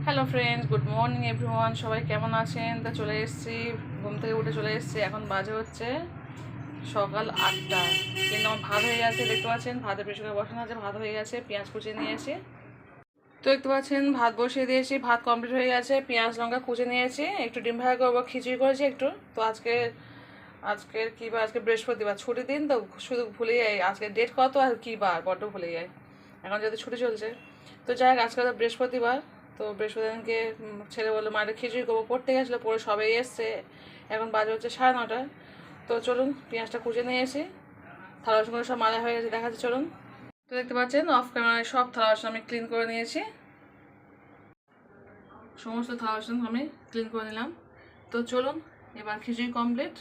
Hello friends, good morning everyone. সবাই কেমন আছেন? তা চলে এসেছি, ঘুম থেকে উঠে চলে এসেছি। এখন বাজে হচ্ছে সকাল 8টা, কিন্তু আমার ভাত হয়ে গেছে। দেখতে পাচ্ছেন ভাতের প্রেশারে বসানো আছে, ভাত হয়ে গেছে, পেঁয়াজ কুচিয়ে নিয়েছি। তো দেখতে পাচ্ছেন ভাত বসিয়ে দিয়েছি, ভাত কমপ্লিট হয়ে গেছে, পেঁয়াজ লঙ্কা কুচে নিয়েছি, একটু ডিম ভাজা করবো, খিচুড়ি করেছি একটু। তো আজকের কী বার? আজকে বৃহস্পতিবার, ছুটির দিন, তো শুধু ভুলে যাই আজকে ডেট কত আর কী বার, বড্ড ভুলে যাই এখন যেহেতু ছুটি চলছে। তো যাই হোক, আজকে তো বৃহস্পতিবার, তো বৃহস্পতিবারকে ছেলে বললো মায়ের খিচুড়ি করবো, পড়তে গেছিলো, পড়ে সবাই এসছে। এখন বাজে হচ্ছে 9:30। তো চলুন, পেঁয়াজটা কুচে নিয়ে এসি, থালা বাসনগুলো সব মাজা হয়ে গেছে, দেখাচ্ছি চলুন। তো দেখতে পাচ্ছেন অফ ক্যামেরায় সব থালা বাসন আমি ক্লিন করে নিয়েছি, সমস্ত থালা বাসন আমি ক্লিন করে নিলাম। তো চলুন, এবার খিচুড়ি কমপ্লিট,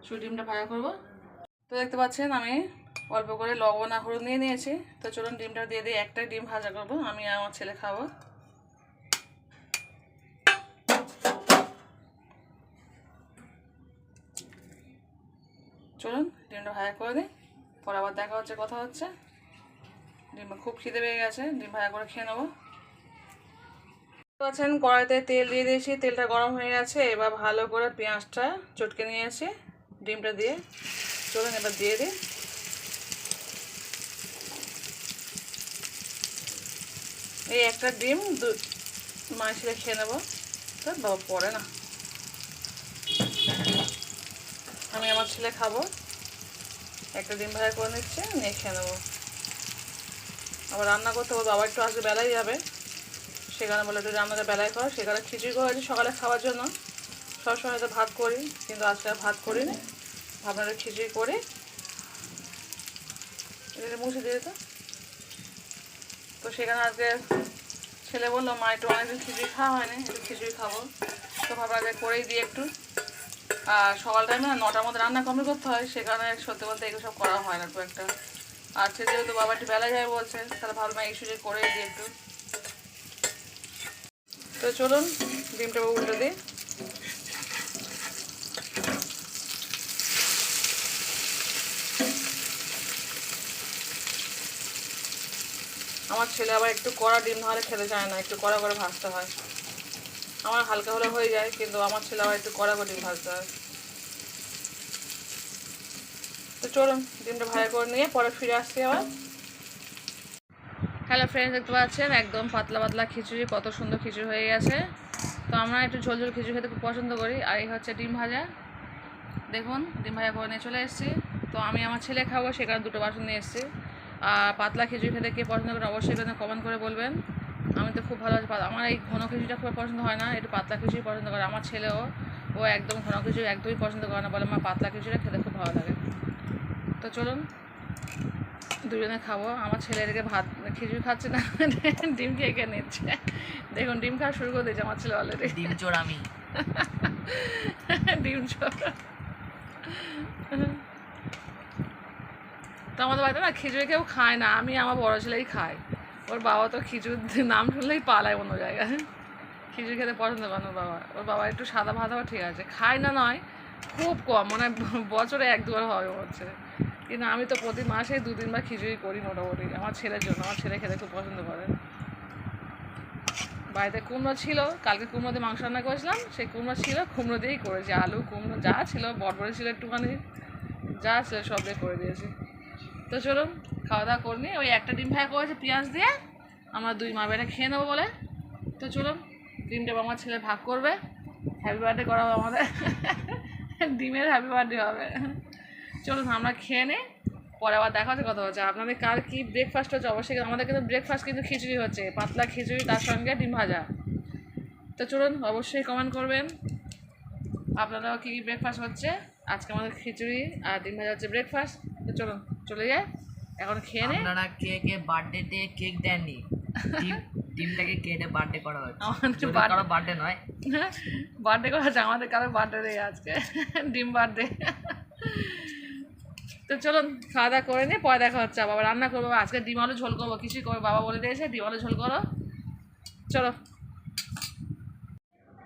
শুধু ডিমটা ভাজা করবো। তো দেখতে পাচ্ছেন আমি অল্প করে লবণ আর হলুদ নিয়ে নিয়েছি। তো চলুন ডিমটা দিয়ে দিই, একটাই ডিম ভাজা করবো, আমি আর আমার ছেলে খাবো। চলুন ডিমটা ভাজা করে দিই, পরে আবার দেখা হচ্ছে, কথা হচ্ছে। ডিমটা খুব খিদে পেয়ে গেছে, ডিম ভাজা করে খেয়ে নেবো। পাচ্ছেন কড়াইতে তেল দিয়ে দিয়েছি, তেলটা গরম হয়ে গেছে। এবার ভালো করে পেঁয়াজটা চটকে নিয়েছি ডিমটা দিয়ে। চলুন এবার দিয়ে দিই। এই একটা ডিম মায়ের ছেলে খেয়ে নেবো, তো বাবা পড়ে না, আমি আমার ছেলে খাবো। একটা ডিম ভাজা করে নিচ্ছে, নিয়ে খেয়ে নেবো। আবার রান্না করতে হবে, বাবা একটু আজকে বেলায় যাবে, সেখানে বলে একটু রান্নাটা বেলায় করো। সেখানে খিচুড়ি করেছি সকালে খাওয়ার জন্য, সবসময় তো ভাত করি, কিন্তু আজকে আর ভাত করিনি, ভাবনা খিচুড়ি করি। এটা মুছে দিয়ে তো। তো সেখানে আজকে ছেলে বললো মা একটু অনেকদিন খিচুড়ি খাওয়া হয়নি, একটু খিচুড়ি খাবো। তো ভাবনা আজকে করেই দিই একটু। আর সকাল টাইমে 9টার মধ্যে রান্না কমপ্লিট করতে হয়, সেখানে সত্যি বলতে এগুলো সব করা হয় না খুব একটা। আর সে যেহেতু বাবা একটু বেলা যায় বলছে, তাহলে ভাবলাম এই সুযোগ করেই দিই একটু। তো চলুন ডিমটা উল্টে দিই। আমার ছেলে আবার একটু কড়া ডিম নাহলে খেতে চায় না, একটু কড়া করে ভাজতে হয়। আমার হালকা হলে হয়ে যায়, কিন্তু আমার ছেলে আবার একটু কড়া করে ডিম ভাজতে হয়। তো চলুন ডিমটা ভাজা করে নিয়ে পরে ফিরে আসছি আবার। হ্যালো ফ্রেন্ডস, দেখতে পাচ্ছেন একদম পাতলা পাতলা খিচুড়ি, কত সুন্দর খিচুড়ি হয়ে গেছে। তো আমরা একটু ঝোল ঝোল খিচুড়ি খেতে খুব পছন্দ করি। আর এই হচ্ছে ডিম ভাজা, দেখুন ডিম ভাজা করে নিয়ে চলে এসেছি। তো আমি আমার ছেলে খাবো, সেখানে দুটো বাসন নিয়ে এসেছি। আর পাতলা খিচুড়ি খেতে কে পছন্দ করেন অবশ্যই এখানে কমেন্ট করে বলবেন। আমি তো খুব ভালো, আমার এই ঘন খিচুড়িটা খুব পছন্দ হয় না, একটু পাতলা খিচুড়ি পছন্দ করে। আমার ছেলেও, ও একদম ঘন খিচুড়ি একদমই পছন্দ করে না, বলে মা পাতলা খিচুড়ি খেতে খুব ভালো লাগে। তো চলুন দুজনে খাবো। আমার ছেলে এদিকে ভাত খিচুড়ি খাচ্ছে না, ডিম খেয়ে নিচ্ছে। দেখুন ডিম খাওয়া শুরু করে দিয়েছে আমার ছেলে অলরেডি। ডিম চোর আমি। ডিম চোর। তো আমাদের বাড়িতে না খিচুড়ি কেউ খায় না, আমি আমার বড় ছেলেই খাই। ওর বাবা তো খিচুড়ির নাম শুনলেই পালায় অন্য জায়গায়, খিচুড়ি খেতে পছন্দ করে না বাবা। ওর বাবা একটু সাদা ভাত হওয়া ঠিক আছে, খায় না নয়, খুব কম, মানে বছরে 1-2বার হয় হচ্ছে। কিন্তু আমি তো প্রতি মাসে 2-3বার খিচুড়ি করি মোটামুটি আমার ছেলের জন্য, আমার ছেলে খেতে খুব পছন্দ করে। বাড়িতে কুমড়ো ছিল, কালকে কুমড়ো দিয়ে মাংস রান্না করেছিলাম, সেই কুমড়ো ছিল, কুমড়ো দিয়েই করেছি, আলু কুমড়ো যা ছিল, বটবড়ি ছিল একটুখানি, যা ছিল সব দিয়ে করে দিয়েছি। তো চলুন খাওয়া দাওয়া করে নিই। ওই একটা ডিম ভাজা করেছে পেঁয়াজ দিয়ে, আমরা 2 মা বেটা খেয়ে নেবো বলে। তো চলুন ডিমটা আমার ছেলে ভাগ করবে, হ্যাপি বার্থডে করা হবে আমাদের, ডিমের হ্যাপি বার্থডে হবে। চলুন আমরা খেয়ে নিই, পরে আবার দেখা হচ্ছে, কথা হচ্ছে। আপনাদের কার কি ব্রেকফাস্ট হচ্ছে অবশ্যই, আমাদের কিন্তু ব্রেকফাস্ট কিন্তু খিচুড়ি হচ্ছে, পাতলা খিচুড়ি, তার সঙ্গে ডিম ভাজা। তো চলুন অবশ্যই কমেন্ট করবেন আপনারাও কী ব্রেকফাস্ট হচ্ছে। আজকে আমাদের খিচুড়ি আর ডিম ভাজা হচ্ছে ব্রেকফাস্ট। তো চলুন চলে যায়, এখন খেয়ে নে। আপনারা কে বার্থডেতে কেক দেননি, ডিমটাকে কেটে বার্থডে করা হচ্ছে। আমাদের কারো বার্থডে নয়, বার্থডে করা হচ্ছে, আমাদের কারো বার্থডে নেই আজকে, ডিম বার্থডে। তো চলুন খাওয়া দাওয়া করে নিই, পরে দেখা হচ্ছে। বাবা রান্না করবো আজকে, ডিম আলু ঝোল করবো, কিছুই করবো, বাবা বলে দিয়েছে ডিম আলু ঝোল করো। চলো।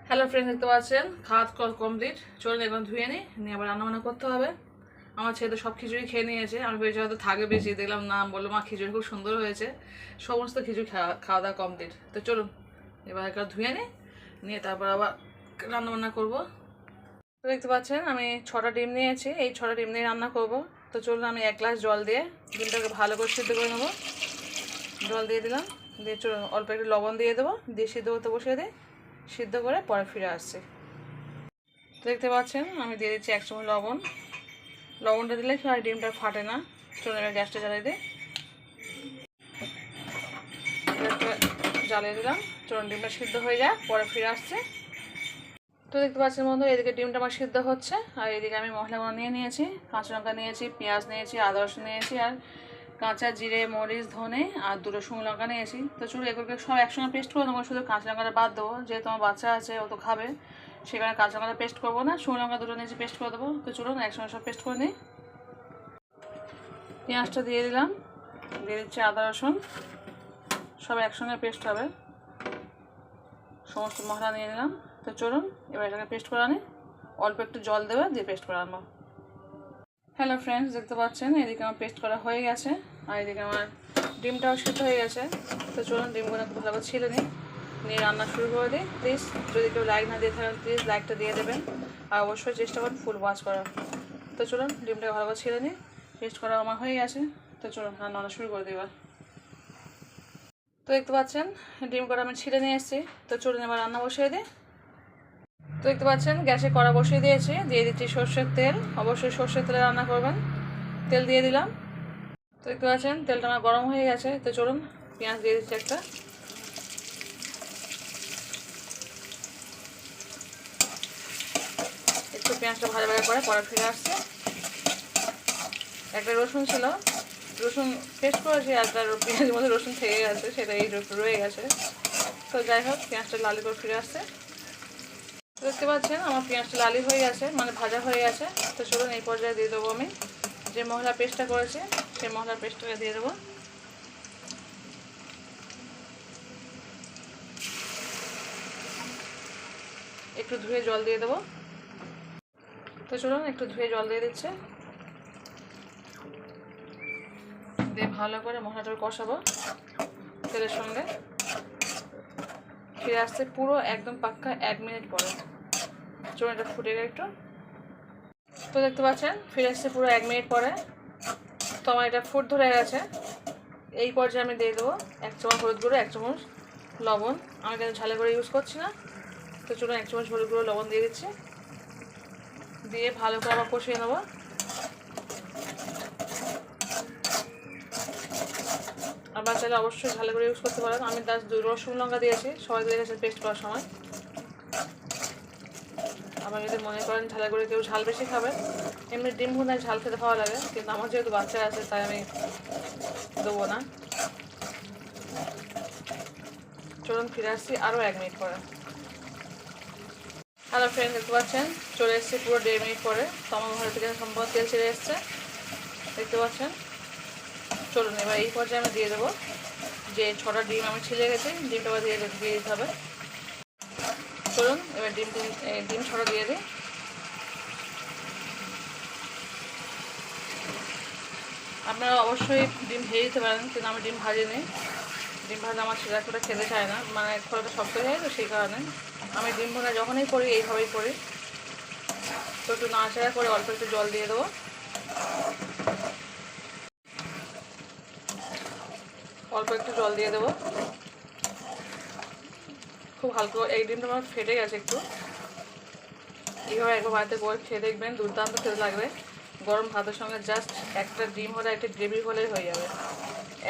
হ্যালো ফ্রেন্ড, দেখতে পাচ্ছেন খাওয়া কমপ্লিট। চলুন এখন ধুয়ে নিই, নিয়ে আবার রান্নাবান্না করতে হবে। আমার ছেলে তো সব খিচুড়ি খেয়ে নিয়েছে, আমি বেশি হয়তো থাকবে বেশি, দেখলাম না, বললো মা খিচুড়ি খুব সুন্দর হয়েছে। সমস্ত খিচুড়ি খাওয়া দাওয়া কমপ্লিট। তো চলুন এবার একটা ধুয়ে নিয়ে তারপর আবার রান্নাবান্না করবো। তো দেখতে পাচ্ছেন আমি 6টা ডিম নিয়েছি, এই 6টা ডিম দিয়ে রান্না করব। তো চলুন আমি 1 গ্লাস জল দিয়ে ডিমটাকে ভালো করে সিদ্ধ করে নেবো। জল দিয়ে দিলাম, দিয়ে চলুন অল্প একটু লবণ দিয়ে দেবো, দিয়ে সিদ্ধ করতে বসিয়ে দিই, সিদ্ধ করে পরে ফিরে আসছি। তো দেখতে পাচ্ছেন আমি দিয়ে দিচ্ছি 1 চামচ লবণ। লবণটা দিলে আর ডিমটা ফাটে না। চলুন এবার গ্যাসটা জ্বালিয়ে দিই, জ্বালিয়ে দিলাম। চলুন ডিমটা সিদ্ধ হয়ে যায়, পরে ফিরে আসছে। তো দেখতে পাচ্ছেন বন্ধু, এদিকে ডিমটা আমার সিদ্ধ হচ্ছে, আর এদিকে আমি মশলাগুলো নিয়ে নিয়েছি। কাঁচা লঙ্কা নিয়েছি, পেঁয়াজ নিয়েছি, আদা রসুন নিয়েছি, আর কাঁচা জিরে, মরিচ, ধনে আর 2টো শুকনো লঙ্কা নিয়েছি। তো চলুন এগুলোকে সব একসঙ্গে পেস্ট করে দেবো, শুধু কাঁচা লঙ্কাটা বাদ দেবো, যেহেতু আমার বাচ্চা আছে ও তো খাবে, সেখানে কাঁচা লঙ্কাটা পেস্ট করবো না, শুকনো লঙ্কা 2টো নিয়েছি পেস্ট করে দেবো। তো চলুন একসঙ্গে সব পেস্ট করে নিই। পেঁয়াজটা দিয়ে দিলাম, দিয়ে দিচ্ছি আদা রসুন, সব একসঙ্গে পেস্ট হবে। সমস্ত মশলা নিয়ে নিলাম। তো চলুন এবার এটাকে পেস্ট করে আনি, অল্প একটু জল দেবে, দিয়ে পেস্ট করে আনবো। হ্যালো ফ্রেন্ডস, দেখতে পাচ্ছেন এদিকে আমার পেস্ট করা হয়ে গেছে, আর এদিকে আমার ডিমটাও সিদ্ধ হয়ে গেছে। তো চলুন ডিমগুলো একটু ভালো করে ছিলে নিয়ে রান্না শুরু করে দিই। প্লিজ যদি কেউ লাইক না দিয়ে থাকেন প্লিজ লাইকটা দিয়ে দেবেন, আর অবশ্যই চেষ্টা করুন ফুল ওয়াচ করার। তো চলুন ডিমটাকে ভালো করে ছিলে পেস্ট করা আমার হয়ে গেছে। তো চলুন রান্না শুরু করে দিই। তো দেখতে পাচ্ছেন ডিম কড়া আমি ছিলে নিয়ে এসেছি। তো চলুন এবার রান্না বসিয়ে দিই। তো দেখতে পাচ্ছেন গ্যাসে কড়া বসিয়ে দিয়েছি, দিয়ে দিচ্ছি সর্ষের তেল। অবশ্যই সর্ষের তেলে রান্না করবেন। তেল দিয়ে দিলাম। তো দেখতে পাচ্ছেন তেলটা আমার গরম হয়ে গেছে। তো চলুন পেঁয়াজ দিয়ে দিচ্ছি একটা, একটু পেঁয়াজটা ভাজা ভাজা করে পরে ফিরে আসছে। একটা রসুন ছিল, রসুন পেস্ট করেছি, আর তার পেঁয়াজের মধ্যে রসুন থেকে গেছে, সেটা এই রয়ে গেছে। তো যাই হোক পেঁয়াজটা লালি করে ফিরে আসছে। দেখতে পাচ্ছেন আমার পেঁয়াজটা লালি হয়ে গেছে, মানে ভাজা হয়ে গেছে। তো চলুন এই পর্যায়ে দিয়ে দেবো আমি যে মশলা পেস্টটা করেছে, সেই মশলার পেস্টটাকে দিয়ে দেবো। একটু ধুয়ে জল দিয়ে দেবো। তো চলুন একটু ধুয়ে জল দিয়ে দিচ্ছে, দিয়ে ভালো করে মশলাটা কষাবো তেলের সঙ্গে। ফিরে আসছে পুরো একদম পাক্কা 1 মিনিট পরে। চলুন এটা ফুটে গেলে একটু। তো দেখতে পাচ্ছেন ফিরে আসছে পুরো 1 মিনিট পরে। তো আমার এটা ফুট ধরে গেছে। এই পর্যায়ে আমি দিয়ে দেবো 1 চামচ হলুদ গুঁড়ো, 1 চামচ লবণ। আমি কিন্তু ঝালে করে ইউজ করছি না। তো চলুন 1 চামচ হলুদ গুঁড়ো, লবণ দিয়ে দিচ্ছি, দিয়ে ভালো করে আবার কষিয়ে নেবো। আপনারা চাইলে অবশ্যই ঝালে করে ইউজ করতে পারেন। আমি তার 2 রসুন লঙ্কা দিয়েছি, সবাই দিয়ে গেছে পেস্ট করার সময়। আবার যদি মনে করেন ঝালে করে কেউ ঝাল বেশি খাবেন, এমনি ডিম ভুনায় ঝাল খেতে ভালো লাগে, কিন্তু আমার যেহেতু বাচ্চা আছে তাই আমি দেবো না। চলুন ফিরে আসছি আরও 1 মিনিট পরে। হ্যালো ফ্রেন্ড, দেখতে পাচ্ছেন চলে এসেছি পুরো 1.5 মিনিট পরে। তো আমার ঘর থেকে সম্পূর্ণ তেল ছেড়ে এসছে, দেখতে পাচ্ছেন। চলুন এবার এই পর্যায়ে আমি দিয়ে দেবো যে 6টা ডিম আমি ছিলে গেছি, ডিমটা আবার দিয়ে দিতে হবে। চলুন এবার ডিম 6টা দিয়ে দিই। আপনারা অবশ্যই ডিম ভেজে দিতে পারেন, কিন্তু আমি ডিম ভাজিনি। ডিম ভাজা আমার ছেলে একটা খেতে চায় না, মানে খোলাটা শক্ত হয়ে যায়, তো সেই কারণে আমি ডিম ভাজা যখনই করি এইভাবেই করি। তো একটু নাড়াচাড়া করে অল্প একটু জল দিয়ে দেবো। অল্প একটু জল দিয়ে দেবো, খুব হালকা। এই ডিমটা আমার ফেটে গেছে একটু। এইভাবে একবার বাড়িতে করে খেয়ে দেখবেন, দুর্দান্ত খেতে লাগবে। গরম ভাতের সঙ্গে জাস্ট একটা ডিম হলে, একটা গ্রেভি হলেই হয়ে যাবে,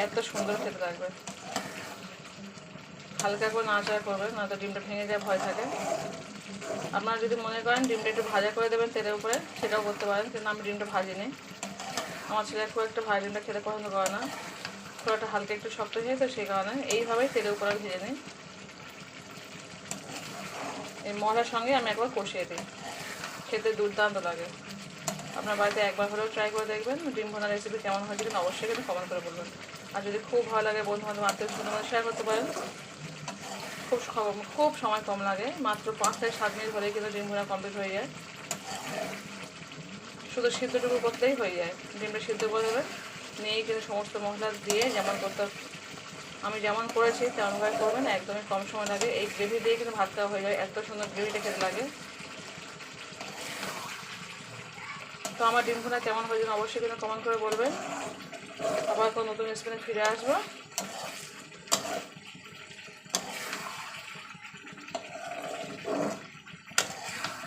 এত সুন্দর খেতে লাগবে। হালকা করে নাড়াচাড়া করবেন, নয়তো ডিমটা ভেঙে যায় ভয় থাকে। আপনারা যদি মনে করেন ডিমটা একটু ভাজা করে দেবেন তেলের উপরে, সেটাও করতে পারেন, কিন্তু আমি ডিমটা ভাজিনি। আমার ছেলে খুব একটা ভাজা ডিমটা খেতে পছন্দ করে না, খুব একটা হালকা একটু শক্ত হয়ে, তো সেই কারণে এইভাবেই তেলের উপরে ভেজে নিই। এই মশলার সঙ্গে আমি একবার কষিয়ে দিই, খেতে দুর্দান্ত লাগে। আপনার বাড়িতে একবার হলেও ট্রাই করে দেখবেন ডিম ভোনা রেসিপি কেমন হয়েছে, কিন্তু অবশ্যই কিন্তু কমেন্ট করে বলবেন। আর যদি খুব ভালো লাগে বন্ধু বান্ধব আত্মীয়-স্বজনের মধ্যে শেয়ার করতে পারেন। খুব সময় কম লাগে, মাত্র 5 থেকে 7 মিনিট হলেই কিন্তু ডিম ভোনা কমপ্লিট হয়ে যায়। শুধু সিদ্ধটুকু করতেই হয়ে যায়। ডিমটা সিদ্ধ করে দেবেন, নিয়েই কিন্তু সমস্ত মশলা দিয়ে যেমন করতে আমি যেমন করেছি তেমনভাবে করবেন, একদমই কম সময় লাগে। এই গ্রেভি দিয়ে কিন্তু ভাত খাওয়া হয়ে যায়, এত সুন্দর গ্রেভিটা খেতে লাগে। তো আমার ডিম ভুনা কেমন হয়েছে অবশ্যই কিন্তু কমেন্ট করে বলবেন। আবার কোনো নতুন রেসিপি ফিরে আসবো।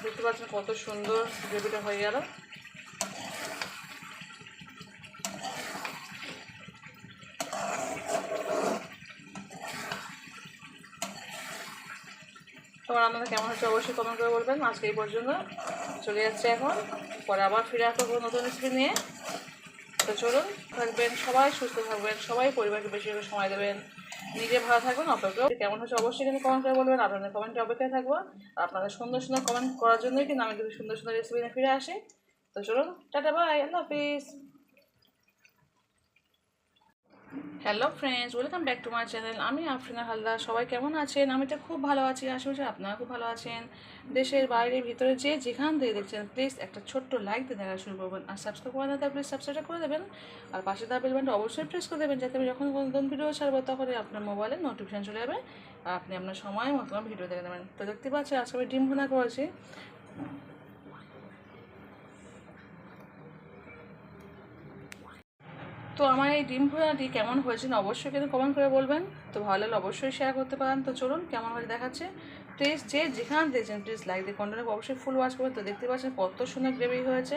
দেখতে পাচ্ছেন কত সুন্দর গ্রেভিটা হয়ে গেল। তোমার রান্নাটা কেমন হচ্ছে অবশ্যই কমেন্ট করে বলবেন। আজকে এই পর্যন্ত চলে যাচ্ছে এখন, পরে আবার ফিরে আসবো নতুন রেসিপি নিয়ে। তো চলুন, থাকবেন সবাই, সুস্থ থাকবেন সবাই, পরিবারকে বেশি বেশি সময় দেবেন, নিজে ভালো থাকবেন। অপেক্ষা কেমন হচ্ছে অবশ্যই কিন্তু কমেন্ট করে বলবেন। আপনাদের কমেন্টে অপেক্ষায় থাকবো। আর আপনাদের সুন্দর সুন্দর কমেন্ট করার জন্যই কিন্তু আমি কিন্তু সুন্দর সুন্দর রেসিপি নিয়ে ফিরে আসি। তো চলুন, টাটা, বাই, আল্লাহ হাফিজ। Hello friends, welcome back to my channel. আমি আফরিনা হালদার। সবাই কেমন আছেন? আমি তো খুব ভালো আছি, আশেপাশে আপনারা খুব ভালো আছেন। দেশের বাইরে ভিতরে যে যেখান থেকে দেখছেন প্লিজ একটা ছোট্ট লাইক দিয়ে দেখা শুরু করবেন। আর সাবস্ক্রাইব করে না থাকলে প্লিজ সাবস্ক্রাইব করে দেবেন। আর পাশে থাকা বেল বাটনটা অবশ্যই প্রেস করে দেবেন, যাতে আমি যখন কোনো নতুন ভিডিও ছাড়বো তখনই আপনার মোবাইলে নোটিফিকেশান চলে যাবে আর আপনি আপনার সময় মতো ভিডিও দেখে নেবেন। তো দেখতে পাচ্ছি আজকে আমি ডিম ভুনা করেছি। তো আমার এই ডিম ভুনাটি কেমন হয়েছে অবশ্যই কিন্তু কমেন্ট করে বলবেন। তো ভালো লাগলে অবশ্যই শেয়ার করতে পারেন। তো চলুন, কেমন হয়ে দেখাচ্ছে প্লিজ যে যেখানে দেখছেন প্লিজ লাইক দিয়ে কন্টিনিউ অবশ্যই ফুল ওয়াচ করবেন। তো দেখতে পাচ্ছেন কত সুন্দর গ্রেভি হয়েছে।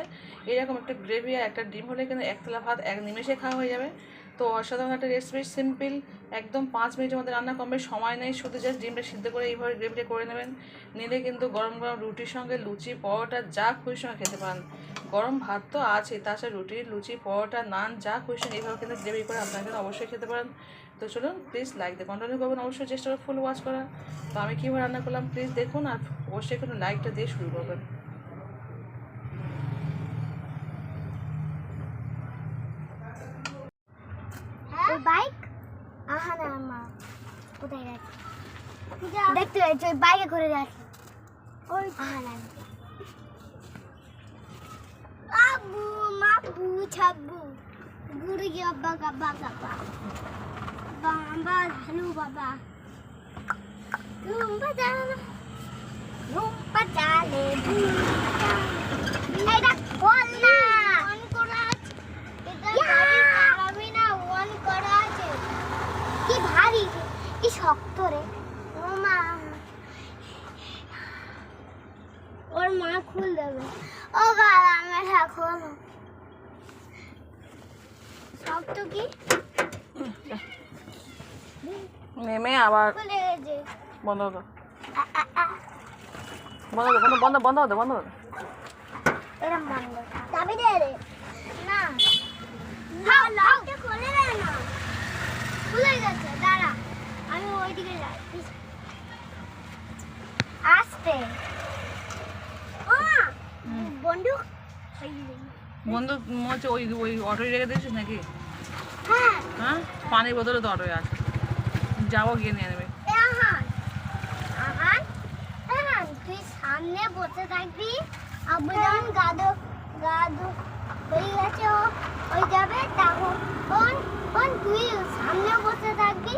এরকম একটা গ্রেভি আর একটা ডিম হলে কিন্তু এক থালা ভাত এক নিমেষে খাওয়া হয়ে যাবে। তো অসাধারণ একটা রেসিপি, সিম্পল, একদম 5 মিনিটের মধ্যে রান্না কমবে, সময় নেই। শুধু জাস্ট ডিমটা সিদ্ধ করে এইভাবে গ্রেভিটা করে নেবেন। নিলে কিন্তু গরম গরম রুটির সঙ্গে, লুচি, পরোটা যা খুশির সঙ্গে খেতে পারেন। গরম ভাত তো আছে, তাছাড়া রুটি, লুচি, পরোটা, নান যা খুশি এইভাবে কিন্তু গ্রেভি করে আপনারা কিন্তু অবশ্যই খেতে পারেন। তো চলুন, প্লিজ লাইক দিয়ে কন্টিনিউ করবেন, অবশ্যই চেষ্টা করে ফুল ওয়াচ করার। তো আমি কীভাবে রান্না করলাম প্লিজ দেখুন, আর অবশ্যই কিন্তু লাইকটা দিয়ে শুরু করবেন। ওই বাইক আহা না মা কোথায় গেছে দেখতে পাচ্ছি ওই বাইকে করে যাচ্ছে ওই আহা না আবু মাবু ছাব্বু গুড়ি গাব্বা গাব্বা গাব্বা বাবা হ্যালো বাবা রুম্পা চালে এইটা খোল না অন করা আছে এটা আমি না অন করা আছে কি ভারী কি শক্ত রে ও মা ওর মা খুল দেবে ও গালা মেঠা খোল শক্ত কি নেমে আবার খুলে গেছে বন্ধ করো, বন্ধ করো, বন্ধ বন্ধ হতে বন্ধ করো। এরম বন্ধ চাবি দে রে না হাও লকটা খুলে দে না খুলে গেছে দাঁড়া আমি ওইদিকে যাই আস্তে ও বন্দুক বন্ধু হচ্ছে ওই ওই অটোয় রেখে দিয়েছিস নাকি? হ্যাঁ হ্যাঁ, পানির বোতলে তো অটোয় আছে, যাবো গিয়ে নিয়ে নেবে। আহান আহান আহান তুই সামনে বসে থাকবি আব্বু যখন গাদো গাদো হয়ে গেছে ওই যাবে তখন তুই সামনে বসে থাকবি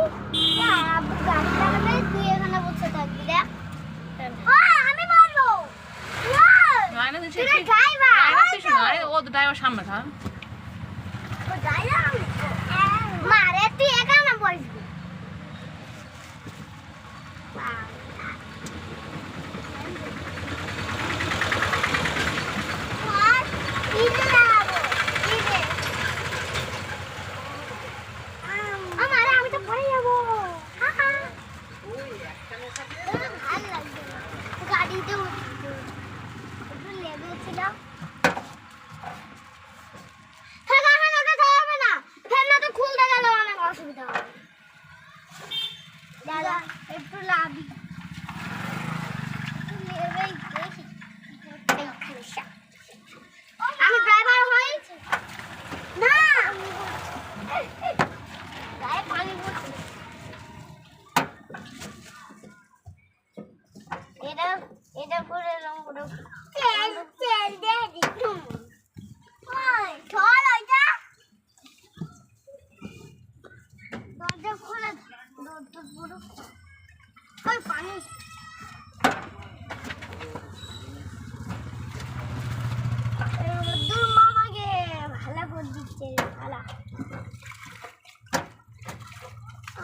আর আব্বু গাড়ি চালাবে তুই এখানে বসে থাকবি দেখ আমি পারবো লাইনে দিচ্ছি, তুই ড্রাইভার ও তো ড্রাইভার সামনে থাক। ও ড্রাইভার মারে তুই এখানে বসবি আমি তো পড়ে যাবো ভালো লাগছে গাড়িতে একটু লেগেছিল অসুবিধা হবে দাদা একটু লাভি আমি ড্রাইভার হই না গায়ে পানি পড়ছে এটা করে তেল তেল দিয়ে দিচ্ছি চল ওইটা দরজা খোলা বিদ্যুৎ পুরো ওই পানি দূর মামাকে ভালো করে দিচ্ছে ভালো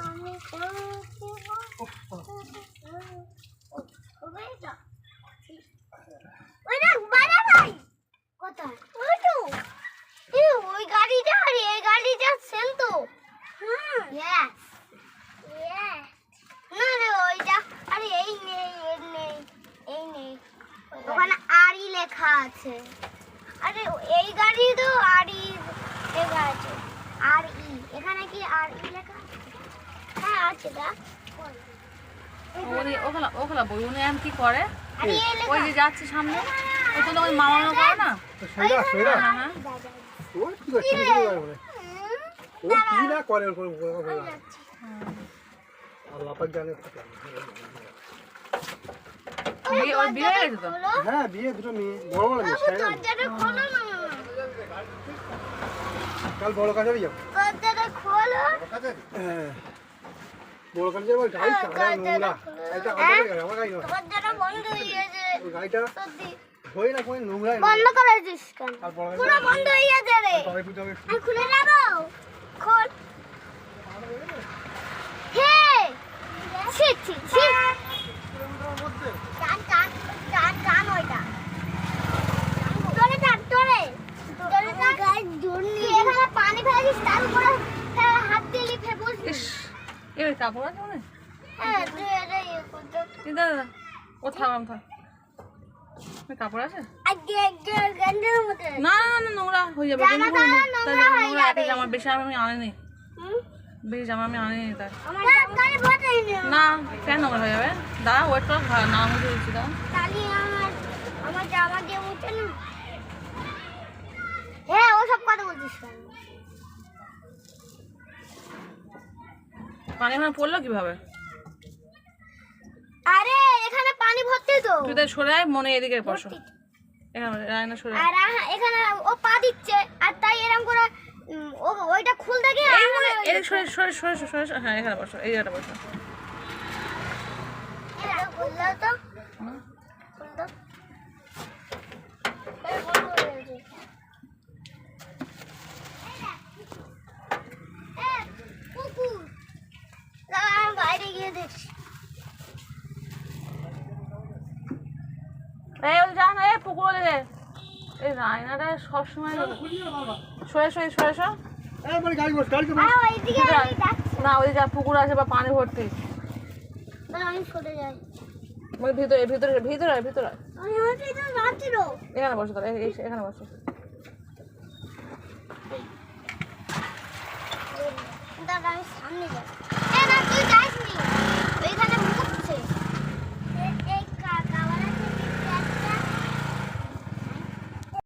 আমি ওই গাড়িটা আর এই গাড়িটা সেম তো ইয়েস ইয়েস না রে ওইটা আরে এই নেই এই নেই ওখানে আরই লেখা আছে আরে এই গাড়ি তো আরই লেখা আছে আর ই এখানে কি আর ই লেখা আছে হ্যাঁ আছে দেখ ওখানে বই উনি এখন কি করে আরে এই ওই লেখা যে যাচ্ছে সামনে ওই তো ওই মামা করে না সেটা সেটা হ্যাঁ হ্যাঁ ও কি করছে কিছু করে বলে ও কি না করে ওর আল্লাহ পাক জানে ওর বিয়ে হয়ে গেছে তো হ্যাঁ বিয়ে দুটো মেয়ে বড় বড় মেয়ে তাই না দরজাটা খোলো না কাল বড় কাজে যাও দরজাটা খোলো হ্যাঁ বড় কাজে যাবো গাড়ি চালা নোংরা এটা আমার গাড়ি নয় দরজাটা বন্ধ হয়ে গেছে ওই গাড়িটা সত্যি হই না কোন নোংরা বন্ধ করে দিস কেন আর বড় পুরো বন্ধ হয়ে গেছে রে তবে পুজো হবে আমি খুলে নেবো খোল হে ছি ছি ছি টান টান টান টান ওইটা তোরে টান তোরে তোরে টান গাইস জুনি এখানে পানি ফেলিস তার উপরে হাত দিলি ফেবুস ইস এবার কাপড় আছে মনে হ্যাঁ তুই এটা ইয়ে করতে দাদা ও থাক আমি থাক কাপড় আছে আগে আগে গন্ধের মতো না না না নোংরা হয়ে যাবে জামা কিন্তু নোংরা হয়ে নোংরা যাবে। একটা জামা বেশি আমি আনিনি হুম বেশি জামা আমি আনিনি তাই আমার গায়ে ভর্তি না কেন নোংরা হয়ে যাবে দাঁড়া ওয়েট কর না মুছে দিচ্ছি দাঁড়া তালি আমার জামা দিয়ে মুছে না হ্যাঁ ওসব কথা বলছিস কেন পানি ওখানে পড়লো কিভাবে আরে এখানে পানি ভর্তি তো তুই তাই সরে আয় মনে এদিকে বসো এখানে রায়না সরে আয়। আর এখানে ও পা দিচ্ছে আর তাই এরকম করে ওইটা খুলতে গিয়ে এইখানে এদিকে সরে সরে সরে সরে সরে হ্যাঁ এখানে বসো এই জায়গাটা বসো এটা খুললে তো হুম। খুলতো এই বন্ধ হয়ে গেছে। কুকুর দাঁড়া, আমি বাইরে গিয়ে দেখছি এই ওই যা না এই পুকুর দিকে এই রায়নাটা সবসময় সরে সরে সরে সরে এই বড় গাড়ি বস গাড়ি আর ওইদিকে আমি যাচ্ছি না ওই যা পুকুর আছে বা পানি ভর্তি দাঁড়া, আমি সরে যাই ওই ভিতরে ভিতরে ভিতরে ভিতরে আমি হচ্ছে এটা যাচ্ছিল এখানে বসো তাহলে এখানে বসো দাঁড়া, আমি সামনে যাই